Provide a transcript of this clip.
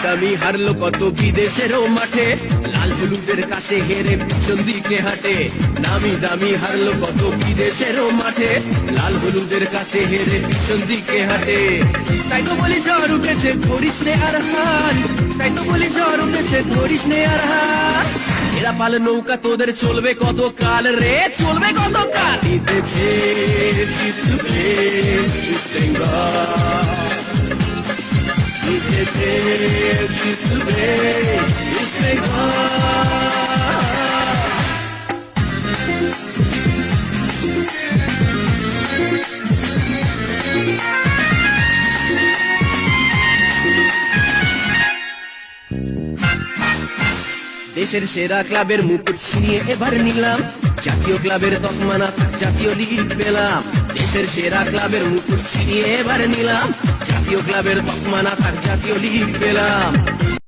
দামি হারলো কত বিদেশেরও মাঠে, লাল হলুদের কাছে হেরে পিছন দিকে হাঁটে। নামি দামি হারলো কত বিদেশেরও মাঠে, লাল হলুদের কাছে হেরে পিছন দিকে হাঁটে। তাই তো বলি জ্বর উঠেছে ধরিস নে আর হাল, তাই তো বলি জ্বর উঠেছে ধরিস নে আর হাল। এরা পালে নৌকা তোদের চলবে কত কাল রে, চলবে কত কাল। জিতেছে জিতবে ইস্টবেঙ্গল, জিতেছে জিতবে ইস্টবেঙ্গল। দেশের সেরা ক্লাবের মুকুট ছিনিয়ে এবার নিলাম, জাতীয় ক্লাবের তকমা না থাক জাতীয় লিগ পেলাম। দেশের সেরা ক্লাবের মুকুট ছিনিয়ে এবার নিলাম, জাতীয় ক্লাবের তকমা না থাক জাতীয় লিগ পেলাম।